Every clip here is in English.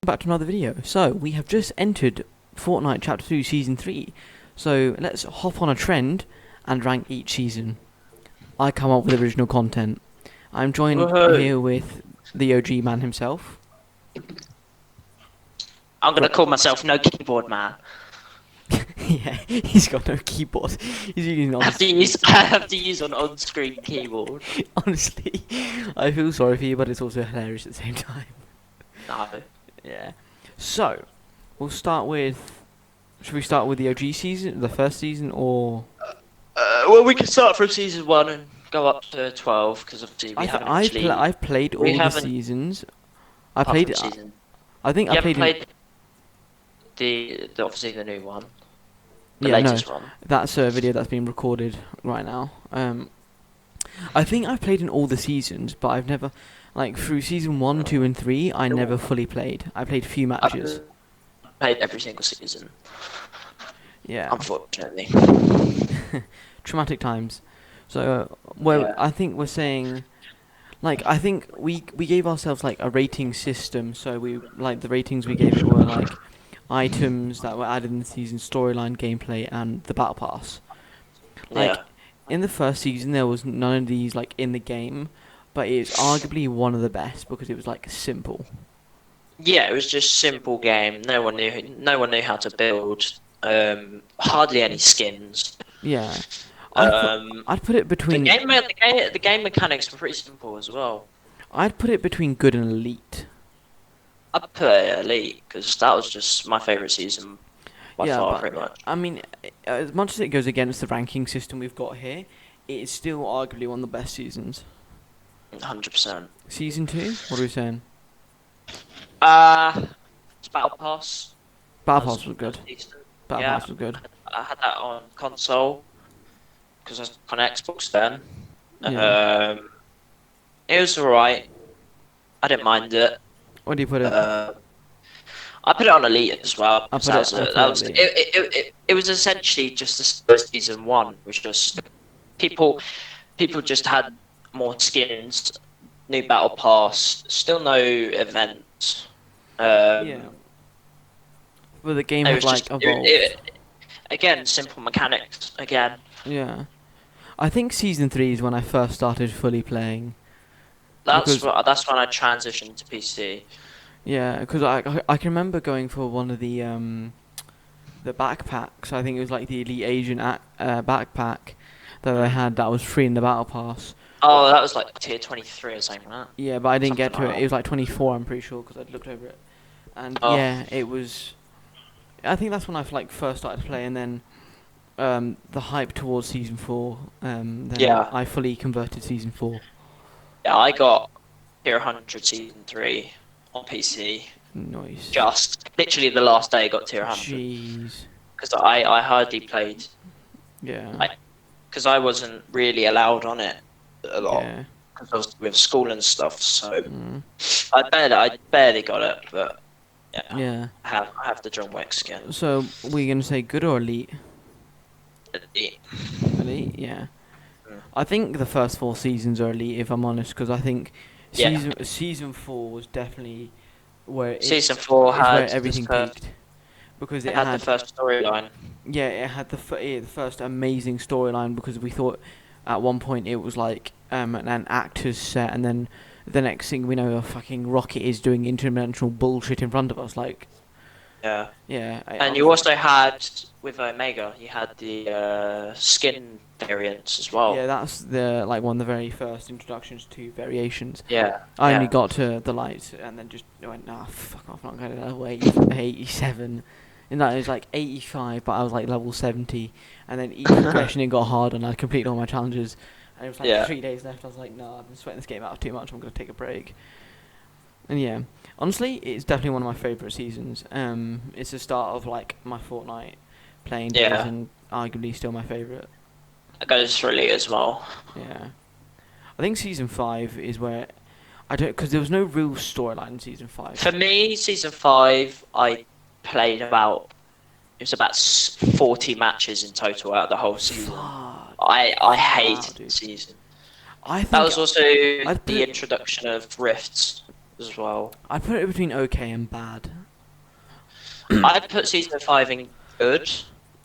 Back to another video. So we have just entered Fortnite Chapter 2 Season 3. So let's hop on a trend and rank each season. I come up with original content. I'm joined Woohoo. here with the OG man himself. I'm gonna call myself No Keyboard Man. Yeah, he's got no keyboard. He's using I have to use I have to use an on-screen keyboard. honestly, I feel sorry for you, but it's also hilarious at the same time. No. Yeah. So, we'll start with... Should we start with the OG season, the first season, or... Well, we can start from season 1 and go up to 12 because obviously we haven't actually. I've played all we the haven't seasons. I apart played... from season. I think You I haven't played... played the obviously the new one, the Yeah, no, latest one. that's a video that's being recorded right now. I think I've played in all the seasons, but I've never... Like, through season 1, 2, and 3, I never fully played. I played a few matches. I've played every single season, Yeah. unfortunately. Traumatic times. So, well, Yeah. I think we're saying... Like, I think we gave ourselves, like, a rating system, so we... Like, the ratings we gave it were, like, items that were added in the season, storyline, gameplay, and the battle pass. Like, Yeah. in the first season, there was none of these, like, in the game, but it's arguably one of the best because it was, like, simple. Yeah, it was just simple game. No one knew how to build. Hardly any skins. Yeah. Um, I'd put it between... the game mechanics were pretty simple as well. I'd put it between good and elite. I'd put it at elite because that was just my favorite season by Yeah, far, but, pretty much. I mean, as much as it goes against the ranking system we've got here, it is still arguably one of the best seasons. 100%. Season 2? What are we saying? It's Battle Pass. Battle Pass was good. Decent. Battle Yeah. Pass was good. I had that on console because I was on Xbox then. Yeah. It was alright. I didn't mind it. What do you put it? I put it on Elite as well. I So put that it was Elite. it was essentially just the season 1, which just people just had more skins, new battle pass, still no events. Yeah. But the game It had, was like, just evolved. again simple mechanics again. Yeah. I think Season 3 is when I first started fully playing. That's when I transitioned to PC. Yeah, because I can remember going for one of the backpacks. I think it was like the Elite Asian backpack that I had that was free in the battle pass. Oh, that was like tier 23 or something like that. Yeah, but I didn't get to Something it. like It was like 24, I'm pretty sure, because I'd looked over it. And Oh. yeah, it was... I think that's when I like first started to play, and then the hype towards Season 4, then Yeah. I fully converted Season 4. Yeah, I got tier 100 season 3 on PC. Nice. Just literally the last day I got tier 100 Jeez. because I hardly played Yeah. because I wasn't really allowed on it a lot Yeah. because I was with school and stuff. So Mm. I barely got it, but yeah, Yeah. I have the John Wick skin. So, we're going to say good or elite? Yeah. Elite, yeah. Mm. I think the first 4 seasons are elite, if I'm honest, because I think Yeah. season 4 was definitely where Season 4 is had where everything the first, peaked, because it had the first storyline. yeah, it had the first amazing storyline, because we thought at one point it was like an actor's set, and then the next thing we know, a fucking rocket is doing interdimensional bullshit in front of us. Like, Yeah. yeah, And you also had, with Omega, you had the skin variants as well. yeah, that's the like one of the very first introductions to variations. Yeah. I only yeah. got to the lights and then just went, nah, fuck off, I'm not going to wait 87. And that was like 85, but I was like level 70. And then each progression it got hard, and I completed all my challenges. And it was like Yeah. 3 days left. I was like, nah, I've been sweating this game out too much. I'm going to take a break. And yeah, honestly, it's definitely one of my favourite seasons. It's the start of like my Fortnite playing days, Yeah. and arguably still my favourite. It goes for Elite as well. Yeah. I think season 5 is where I don't, because there was no real storyline in season 5. For me, season 5, I played about, it was about 40 matches in total out of the whole season. Fuck. I hated dude. the season. I think That was also I'd put the it- introduction of rifts as well. I'd put it between okay and bad. I'd put season 5 in good,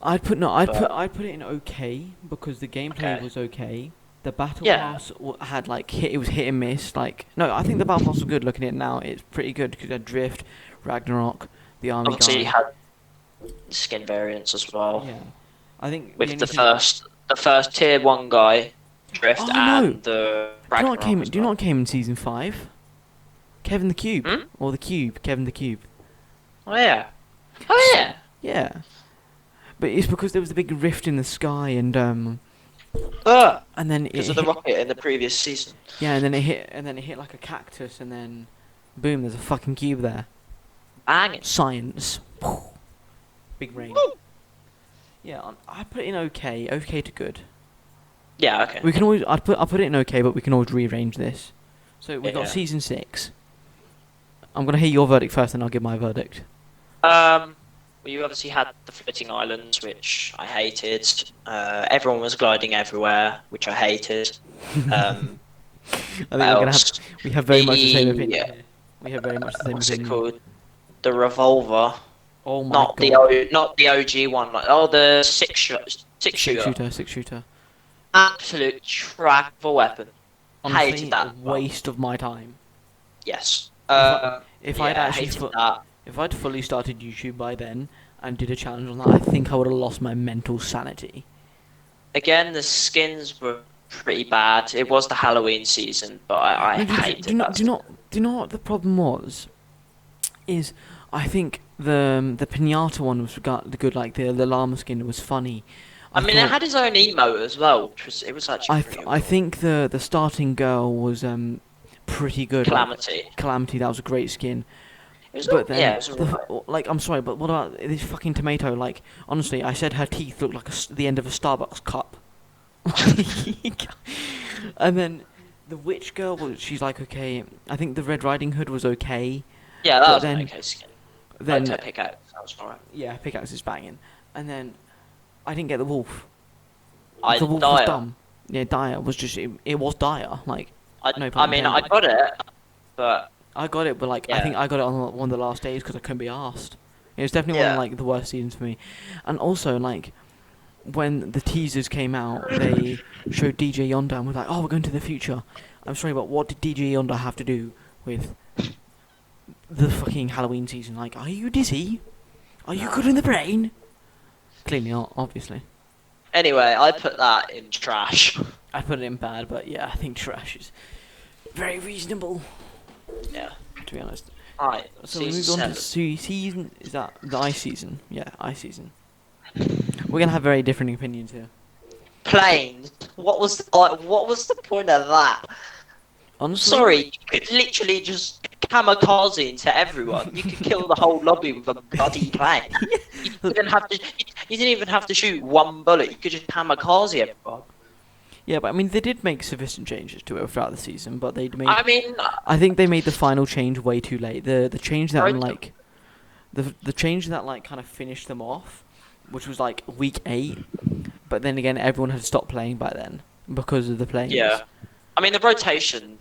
I'd put no. I'd put but I'd put it in okay because the gameplay okay. was okay. The battle Yeah, pass had like hit. It was hit and miss. Like no, I think the battle pass was good. Looking at it now, it's pretty good because had Drift, Ragnarok, the army obviously you guy. had skin variants as well Yeah, I think the with only thing. the first tier 1 guy, Drift, Oh no! and the Do you know what Ragnarok came? as Do you know well. what came in season 5? Kevin the Cube Hmm? or the Cube? Kevin the Cube. Oh yeah. Oh yeah. Yeah, but it's because there was a big rift in the sky and then it Because of the hit. rocket in the previous season. Yeah, and then it hit like a cactus, and then boom, there's a fucking cube there. Banging. Science. Big rain. Woo. Yeah, I put it in okay, okay to good. Yeah, okay. We can always, I put it in okay, but we can always rearrange this. So we got Yeah. season 6. I'm gonna hear your verdict first, and I'll give my verdict. Well, you obviously had the floating islands, which I hated. Everyone was gliding everywhere, which I hated. Um, I think what we're gonna have, else? we have very much the same The opinion here. We have very much the same what's it opinion. called? The revolver, Oh my god. not the OG one. Like, oh, the six shooter. Six shooter. Absolute track of a weapon. Honestly, Hated a that. Well, waste of my time. yes. If I'd Yeah, actually hated that. if I'd fully started YouTube by then and did a challenge on that, I think I would have lost my mental sanity. Again, the skins were pretty bad. It was the Halloween season, but I No, hated that. do you know what the problem was? Is I think the pinata one was got good, like the llama skin was funny. I mean, it thought had his own emote as well, which was it was actually pretty I cool. think the starting girl was pretty good. Like Calamity. Calamity, that was a great skin. It was But yeah, then, it was alright. like, I'm sorry, but what about this fucking tomato? Like, honestly, I said her teeth looked like the end of a Starbucks cup. And then the witch girl, well, she's like okay. I think the Red Riding Hood was okay, Yeah, that but was an then okay skin. Like then to pick out, that was alright. yeah, pickaxe is banging. And then I didn't get the wolf. I The wolf was dire. dumb. Yeah, dire was just it was dire. Like no I pun mean, I intended. got it, but I got it, but like I yeah, think I got it on one of the last days because I couldn't be asked. It was definitely one of yeah, like the worst seasons for me, and also like when the teasers came out, they showed DJ Yonda and was like, "Oh, we're going to the future." I'm sorry, but what did DJ Yonda have to do with the fucking Halloween season? Like, are you dizzy? Are you good in the brain? Clearly not, obviously. Anyway, I put that in trash. I put it in bad, but yeah, I think trash is very reasonable, Yeah. to be honest. Alright, So we season move on to 7. season. Is that the ice season? Yeah, ice season. We're gonna have very different opinions here. Planes. What was the point of that? Honestly, Sorry, you could literally just kamikaze into everyone. You could kill the whole lobby with a bloody plane. You didn't have to. You didn't even have to shoot one bullet. You could just kamikaze everyone. yeah, but I mean, they did make sufficient changes to it throughout the season, but they made. I mean, I think they made the final change way too late. The change that right? like, the change that like kind of finished them off, which was like week 8. But then again, everyone had stopped playing by then because of the planes. Yeah. I mean, the rotation.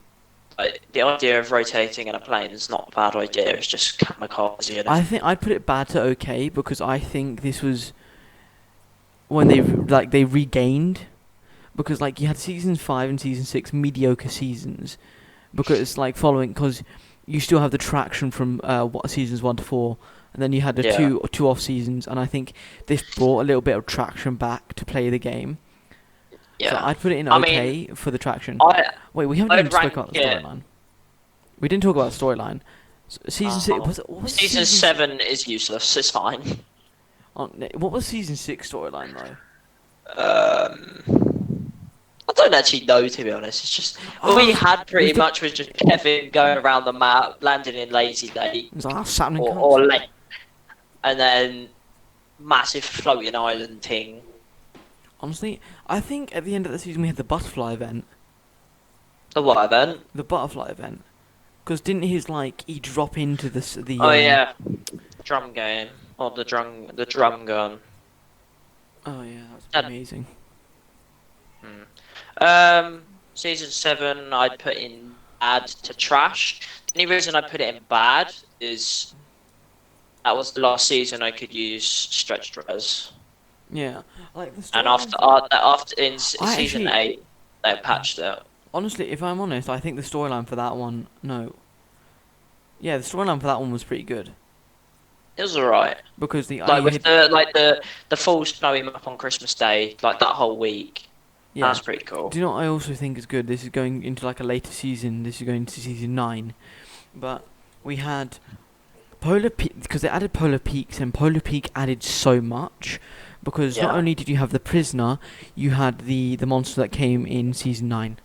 The idea of rotating in a plane is not a bad idea. It's just kamikaze. I think I'd put it bad to okay because I think this was when they regained, because like you had season 5 and season 6 mediocre seasons because like following, because you still have the traction from what seasons 1 to 4, and then you had the Yeah. two off seasons, and I think this brought a little bit of traction back to play the game. So Yeah. I'd put it in I okay for the traction. I Wait, we haven't I'd even spoke rank about the it. storyline. We didn't talk about the storyline. Season 6 what was Season 7 is useless. It's fine. What was season 6 storyline though? I don't actually know, to be honest. It's just all we had pretty was the- much was just Kevin going around the map, landing in Lazy Day It was Saturn and or Cunts. Lake, and then massive floating island thing. Honestly, I think at the end of the season we had the butterfly event. The what event? The butterfly event. Because didn't he drop into the Oh yeah, drum game or the drum gun. Oh yeah, that's That- amazing. Season 7 I'd put in bad to trash. The only reason I put it in bad is that was the last season I could use stretched res. Yeah, like the And storyline for that. after in I season actually, 8, they patched it. honestly, if I'm honest, I think the storyline for that one, no, yeah, the storyline for that one was pretty good It was alright. because the Like you with hit, the full snowy map on Christmas Day, like that whole week. yeah. That's pretty Do cool. you know what I also think is good? This is going into like a later season. This is going into season 9, but we had Polar Peak because they added Polar Peaks and Polar Peak added so much because not Yeah. only did you have the prisoner, you had the monster that came in season 9.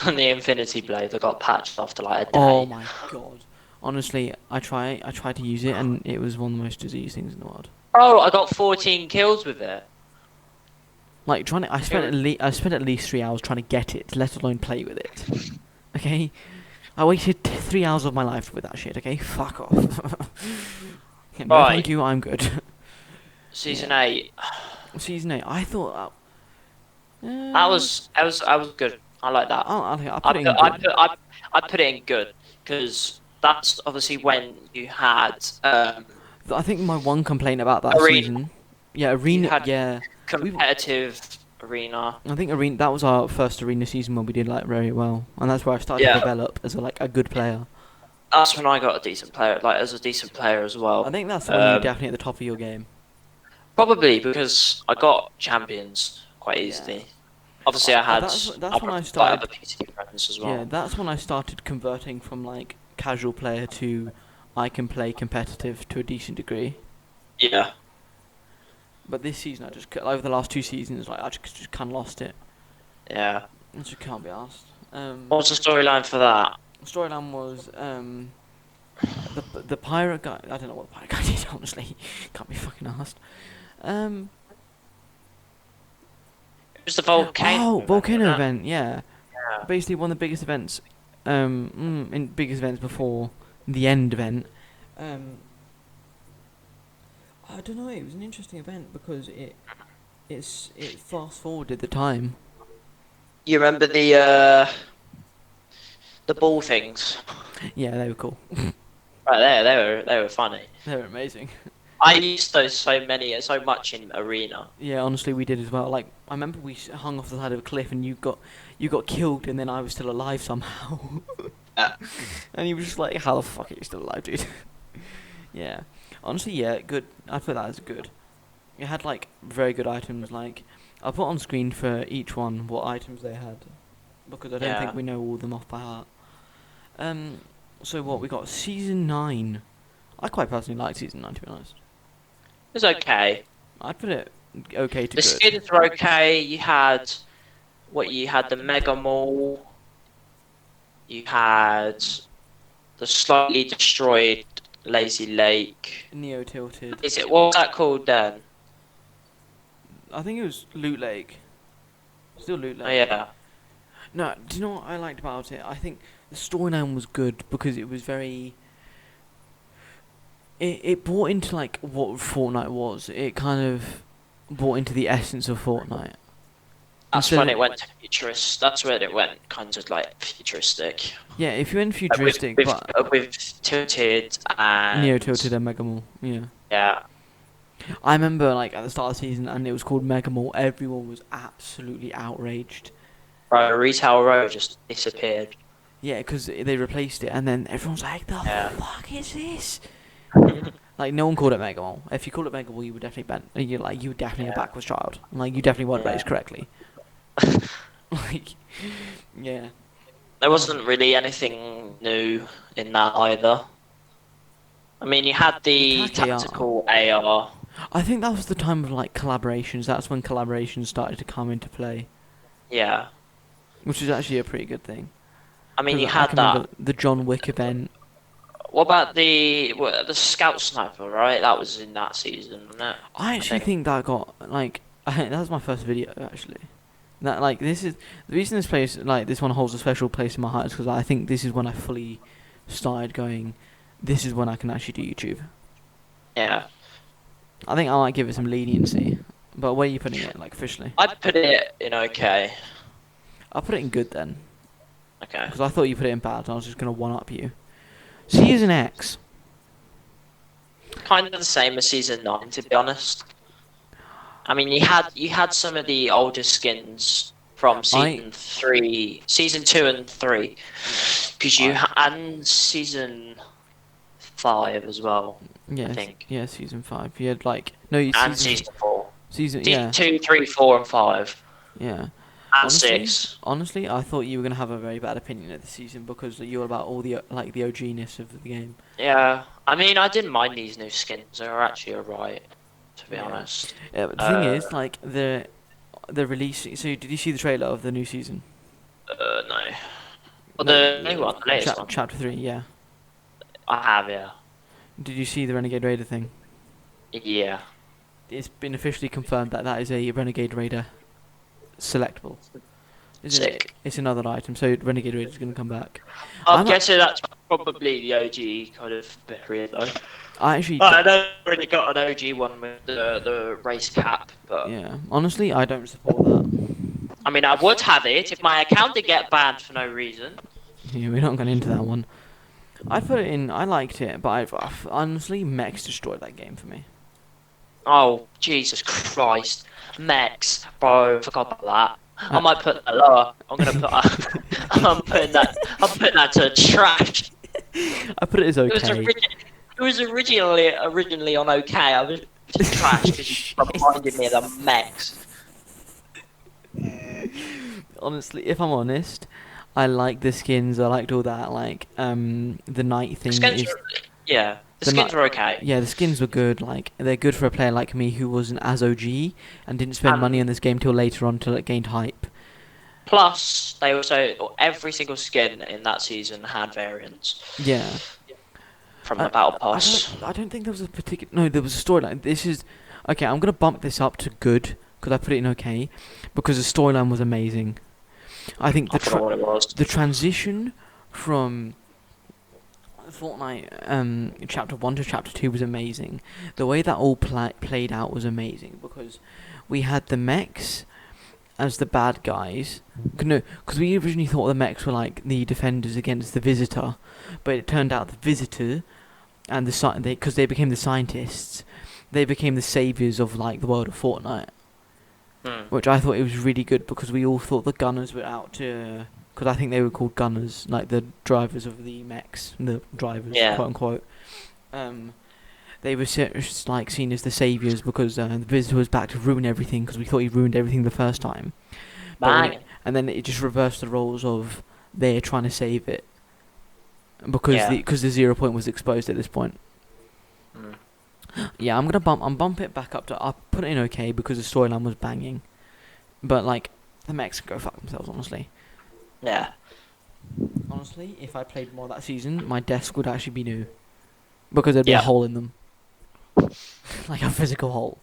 And the Infinity Blade that got patched after like a Oh day. my god. Honestly, I tried to use it and it was one of the most diseased things in the world. Oh, I got 14 kills with it. Like It was, I spent at least 3 hours trying to get it, let alone play with it. Okay, I wasted 3 hours of my life with that shit. Okay, fuck off. Yeah, no, thank right, you. I'm good. season Yeah, 8. season 8. I thought, I was good. I like that. I'll I put it put in I good. put I put it in good because that's obviously when you had I think my one complaint about that arena. season, yeah, You arena, had yeah, we. competitive arena. I think arena that was our first arena season where we did like very well, and that's where I started to Yeah, develop as like a good player. that's when I got a decent player, like as a decent player as I well. think that's when you were definitely at the top of your game. Probably because I got champions quite Yeah. easily. Obviously, I had That's when I like started. other PC friends as Yeah, well. that's when I started converting from like casual player to I can play competitive to a decent degree. Yeah. But this season, over the last 2 seasons, like I just kind of lost it. Yeah. I just can't be asked. What's the storyline for that? Storyline was the pirate guy. I don't know what the pirate guy did. Honestly, can't be fucking asked. Um, It was the volcano oh, event, volcano wasn't it? event. Yeah, Yeah. basically one of the biggest events. In biggest events before the end event. Um, I don't know. It was an interesting event because it fast forwarded the time. You remember the ball things? Yeah, they were cool. Right there, they were funny. They were amazing. I used those so much in arena. Yeah, honestly, we did as well. Like I remember we hung off the side of a cliff and you got killed and then I was still alive somehow. Yeah. And he was just like, "How the fuck are you still alive, dude?" Yeah, honestly, yeah, good. I put that as good. It had like very good items. Like I'll put on screen for each one what items they had because I don't think Yeah. we know all of them off by heart. Um, so what we got? Season 9. I quite personally like season 9 to be honest. It was okay. I'd put it okay to The good. skins were okay. You had the Mega Mall. You had the slightly destroyed Lazy Lake. Neo tilted. Is it what was that called then? I think it was Loot Lake. Still Loot Oh Lake. yeah, No, do you know what I liked about it? I think the storyline was good because it was very. It brought into like what Fortnite was. It kind of brought into the essence of Fortnite. that's Instead when of, it went to futurist. That's when it went kind of like futuristic. yeah, if you went Like futuristic, but with tilted Neo and tilted and Mega Mall, yeah. yeah, I remember like at the start of the season, and it was called Mega Mall. Everyone was absolutely outraged. right, Retail Row just disappeared. Yeah, because they replaced it, and then everyone's like, "The Yeah. fuck is this?" Like no one called it Mega Mall. If you called it Mega Mall, you were definitely you were definitely a Yeah. backwards child. Like you definitely weren't Yeah. raised correctly. Like, yeah. There wasn't really anything new in that either. I mean, you had The the TAC AR. tactical AR. I think that was the time of like collaborations. That's when collaborations started to come into play, Yeah. which is actually a pretty good thing. I mean, Because you I had can that. remember the John Wick event. What about the Scout Sniper, right? That was in that season, wasn't it? I I actually think. think that got like that was my first video actually. That like this is the reason this place like this one holds a special place in my heart is because I think this is when I fully started going. This is when I can actually do YouTube. Yeah. I think I might give it some leniency, but where are you putting it like officially? I'd put it in okay. I'll put it in good then. Okay. because I thought you put it in bad, and I was just gonna one up you. Season X. Kind of the same as season 9, to be honest. I mean, you had some of the older skins from I season 2 and 3, because I and season 5 as well, I yes think, yeah season 5. You had like no and season season 4, season season yeah 2, 3, 4, and 5, yeah. and Honestly, 6. honestly, I thought you were gonna have a very bad opinion of the season because you're about all the like the OG-ness of the game. Yeah, I mean, I didn't mind these new skins. They were actually alright, to be Yeah. honest. But the thing is, like the release. So did you see the trailer of the new season? No. Well, No, the new one, the latest one. chapter 3. Yeah. I have, yeah. Did you see the Renegade Raider thing? Yeah. It's been officially confirmed that that is a Renegade Raider selectable. Isn't it? Sick. It's another item, so Renegade Raider is going to come back. I'm I'm a- guessing that's probably the OG kind of period, though. I actually, I never really got an OG one with the race cap, but yeah. Honestly, I don't support that. I mean, I would have it if my account did get banned for no reason. Yeah, we're not going into that one. I put it in. I liked it, but honestly, Mechs destroyed that game for me. Oh, Jesus Christ. Mechs, bro, forgot about that. I Uh, might put that lower. I'm gonna put I'm putting that to trash. I put it as It was, okay. it was originally on okay. I was just trash because you reminded me of the mechs. Honestly, if I'm honest, I like the skins. I liked all that. Like, the night thing Skins is. were, yeah, the The skins ni- were okay. Yeah, the skins were good. Like, they're good for a player like me who wasn't as OG and didn't spend money And on this game till later on till it gained hype. plus, they also every single skin in that season had variants Yeah. from I, the battle I pass. don't. I don't think there was a particular. No, there was a storyline. This is okay. I'm gonna bump this up to good because I put it in okay because the storyline was amazing. I think I forgot what it was. the transition from Fortnite chapter 1 to chapter 2 was amazing. The way that all played out was amazing because we had the mechs as the bad guys. No, because we originally thought the mechs were like the defenders against the visitor, but it turned out the visitor and because they became the scientists, they became the saviors of like the world of Fortnite, Hmm. which I thought it was really good because we all thought the gunners were out to. Because I think they were called gunners, like the drivers of the mechs, the drivers, Yeah. quote unquote. They were like seen as the saviors because the visitor was back to ruin everything because we thought he ruined everything the first time. Bang. And then it just reversed the roles of they're trying to save it because Yeah. the 0 point was exposed at this point. Hmm. Yeah, I'm bump it back up to. I'll put it in okay because the storyline was banging, but like the mechs can go fuck themselves, honestly. Yeah. Honestly, if I played more that season, my desk would actually be new because there'd be a Yeah. hole in them, like a physical hole.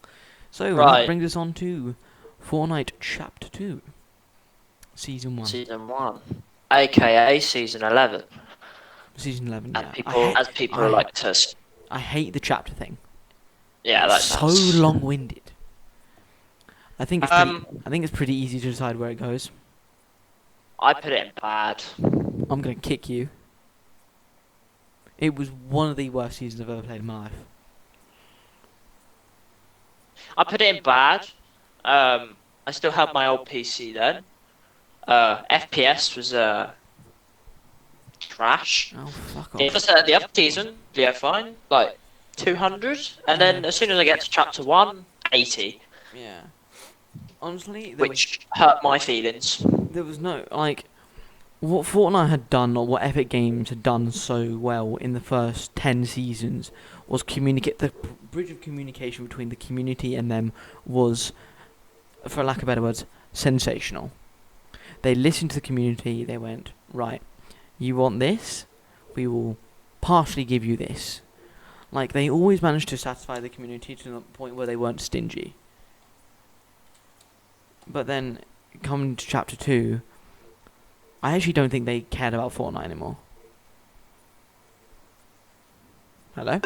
So that Right. brings us on to Fortnite Chapter 2, Season 1, Season 1, aka Season 11, Season 11. as Yeah, people like to. I hate the chapter thing. Yeah, It's that so sounds. long-winded. I think it's pretty easy to decide where it goes. I put it in bad. I'm gonna kick you. It was one of the worst seasons I've ever played in my life. I put it in bad. I still had my old PC then. FPS was trash. Oh, fuck It off. was the other season, yeah, fine, like 200, and then as soon as I get to chapter 1, 80, Yeah. Honestly, which hurt my feelings. there was no like what Fortnite had done or what Epic Games had done so well in the first 10 seasons was communicate. The bridge of communication between the community and them was, for lack of better words, sensational. They listened to the community. They went, right, you want this, we will partially give you this. Like, they always managed to satisfy the community to the point where they weren't stingy. But then, coming to chapter 2, I actually don't think they cared about Fortnite anymore. Hello?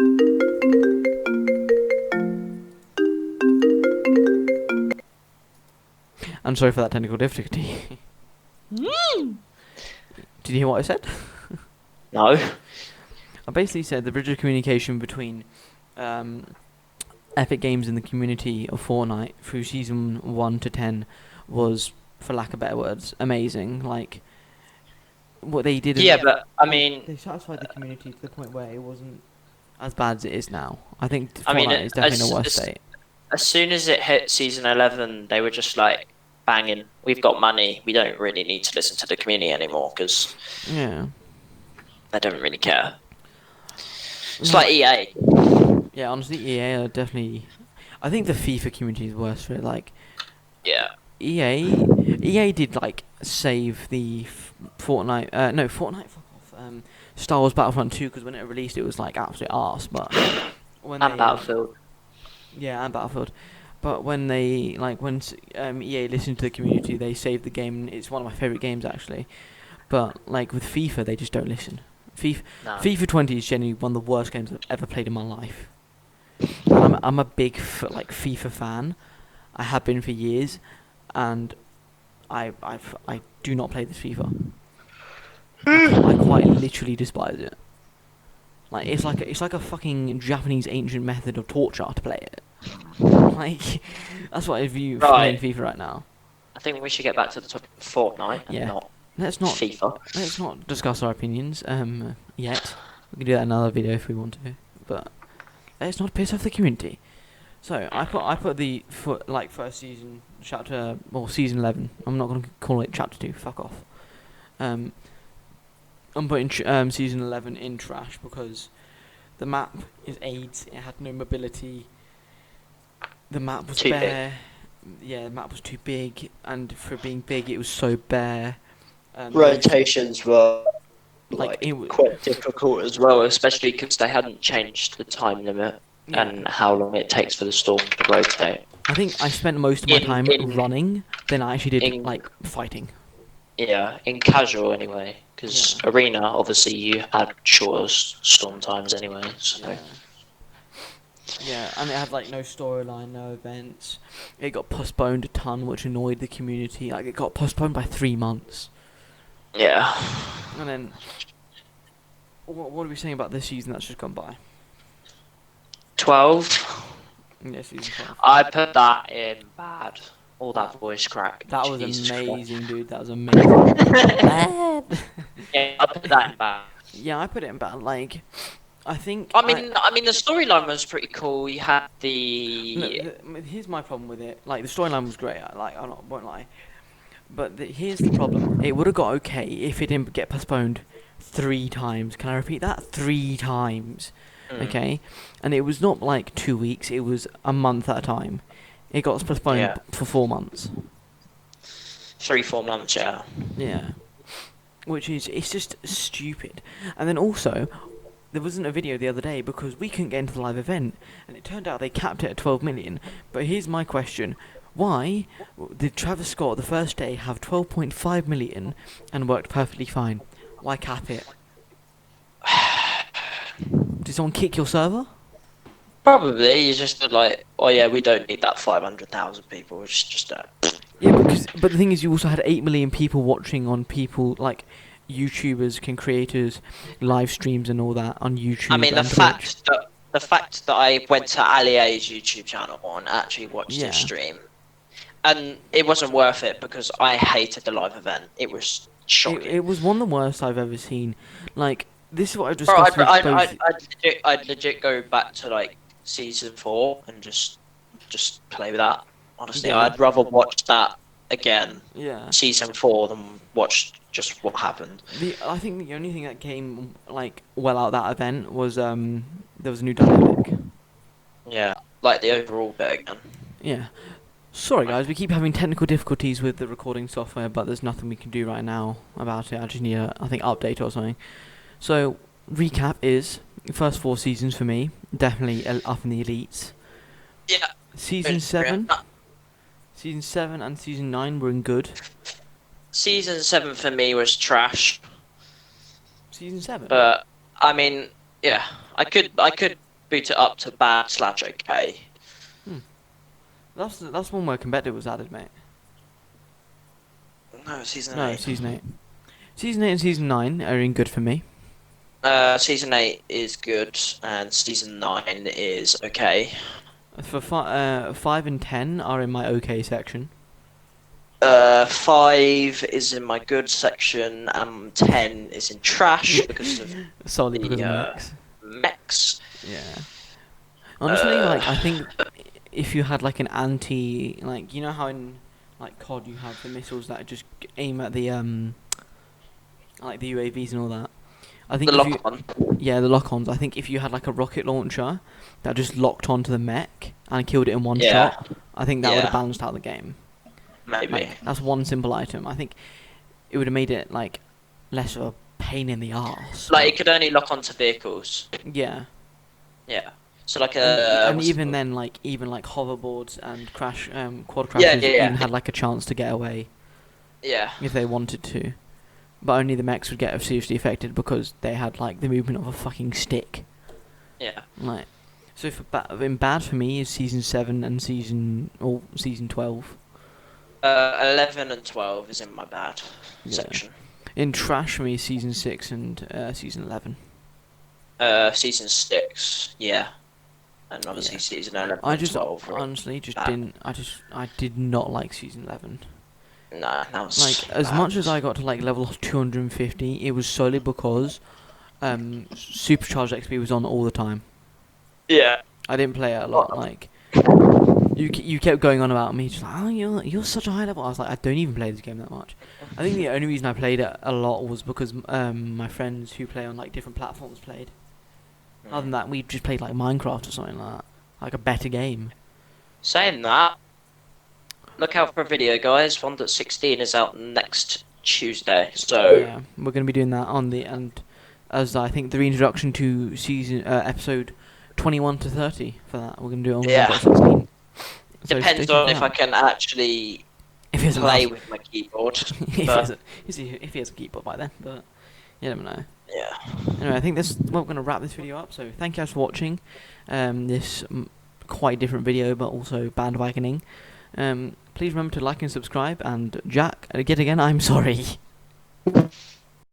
I'm sorry for that technical difficulty. Did you hear what I said? No. I basically said the bridge of communication between um, Epic Games and the community of Fortnite through season 1 to 10 was, for lack of better words, amazing. Like, what they did is Yeah, but I they, mean, they satisfied the community to the point where it wasn't as bad as it is now. I think I mean, Fortnite is definitely in a worse state. as soon as it hit season 11, they were just like banging. We've got money. We don't really need to listen to the community anymore because Yeah. they don't really care. It's like Like, EA. yeah, honestly, EA are definitely. I think the FIFA community is worse for it. Like, Yeah. EA did like save the Fortnite. No, Fortnite. Fuck off. Star Wars Battlefront 2 because when it released, it was like absolute arse. But when And they Battlefield. yeah, and Battlefield. But when they when EA listened to the community, they saved the game. And it's one of my favorite games actually. But like with FIFA, they just don't listen. No. FIFA 20 is genuinely one of the worst games I've ever played in my life. And I'm a big FIFA fan. I have been for years, and I do not play this FIFA. I quite literally despise it. Like it's like a fucking Japanese ancient method of torture to play it. Like that's what I view playing Right. FIFA right now. I think we should get back to the topic of Fortnite and Yeah. not Let's not FIFA. let's not discuss our opinions yet. We can do that in another video if we want to, but let's not piss off the community. So I put the first season chapter or season 11. I'm not gonna call it chapter 2. Fuck off. Um, I'm putting season 11 in trash because the map is AIDS. It had no mobility. The map was Too bare. Yeah, the map was too big, and for being big, it was so bare. Rotations were Like it. quite difficult as well, especially because they hadn't changed the time limit Yeah. and how long it takes for the storm to rotate. I think I spent most of my time In running than I actually did in like fighting. yeah, in casual anyway, because arena obviously you had shorter storm times anyway. So Yeah, and it had like no storyline, no events. It got postponed a ton, which annoyed the community. Like it got postponed by 3 months. yeah, And then, what are we saying about this season that's just gone by? 12. Yeah, season 12. I put that in bad. All that voice crack. That was Jesus amazing, dude. That was amazing. Christ. Yeah, I put that in bad. Yeah, I put it in bad. Like, I think. I mean, the storyline was pretty cool. You had the Here's my problem with it. Like, the storyline was great. Won't lie. But here's the problem. It would have got okay if it didn't get postponed 3 times. Can I repeat that? 3 times. Okay? And it was not like 2 weeks. It was a month at a time. It got postponed for 4 months. 3-4 months. Yeah. Yeah. It's just stupid. And then also, there wasn't a video the other day because we couldn't get into the live event, and it turned out they capped it at 12 million. But here's my question. Why did Travis Scott the first day have 12.5 million and worked perfectly fine? Why cap it? Did someone kick your server? Probably you just like, oh yeah, we don't need that 500,000 people. It's just Yeah, but the thing is, you also had 8 million people watching on people like YouTubers, creators, live streams and all that on YouTube. I mean, and Twitch. the fact that I went to Ali A's YouTube channel and actually watched his stream, and it wasn't worth it because I hated the live event. It was shocking. It was one of the worst I've ever seen. Like, this is what I've Bro, discussed with both. I'd legit go back to like season 4 and just play with that. Honestly, Yeah. I'd rather watch that again, Yeah. season 4, than watch just what happened. I think the only thing that came like well out of that event was there was a new dynamic. Yeah, like the overall bit again. Yeah. Sorry guys, we keep having technical difficulties with the recording software, but there's nothing we can do right now about it. I just need a update or something. So recap is first 4 seasons for me, definitely up in the elites. Yeah. Season 7 and season 9 were in good. Season 7 for me was trash. Season 7. But I mean, yeah, I could boot it up to bad/okay. That's one where competitive was added, mate. No, season No, 8. season 8. Season 8 and Season 9 are in good for me. Season 8 is good, and season 9 is okay. For 5 and 10 are in my okay section. 5 is in my good section, and 10 is in trash because of Solely because the of mechs. mechs. Yeah. Honestly, Uh, like, I think if you had, like, an anti... Like, you know how in, like, COD you have the missiles that just aim at the, like, the UAVs and all that? I the think if you... lock on. Yeah, the lock-ons. I think if you had, like, a rocket launcher that just locked onto the mech and killed it in one Yeah, shot, I think that would have yeah, balanced out the game. maybe. Like, that's one simple item. I think it would have made it, like, less of a pain in the arse, Like but... it could only lock onto vehicles. Yeah. Yeah. So like And what's it even called? then, like, even, like, hoverboards and quad Yeah, crashes yeah, even yeah, had, like, a chance to get away yeah, if they wanted to. But only the mechs would get seriously affected because they had, like, the movement of a fucking stick. yeah. Like, so in bad for me is season 7 and season 12. 11 and 12 is in my bad Yeah. section. In trash for me is season 6 and season 11. Season 6, yeah, and obviously Yeah. season 11 I and just 12 were honestly just bad. didn't. I did not like season 11. Nah, that Like, was as bad. much as I got to, like, level 250, it was solely because supercharged XP was on all the time. Yeah. I didn't play it a lot. Like, you kept going on about me, just like, oh, you're such a high level. I was like, I don't even play this game that much. I think the only reason I played it a lot was because my friends who play on, like, different platforms played. Other than that, we just played, like, Minecraft or something like that, like a better game. Saying that, look out for a video, guys. 1.16 is out next Tuesday, so Yeah, we're gonna be doing that on the and as I think the reintroduction to season episode 21 to 30 for that. We're gonna do it on yeah. 1.16. So stay Depends tuned for on if I that. can actually If he has a play mouse, with my keyboard. if But if he has a keyboard by then, but you never know. yeah, Anyway, I think we're gonna wrap this video up. So thank you guys for watching. This quite different video, but also bandwagoning. Please remember to like and subscribe. And Jack, yet again, I'm sorry.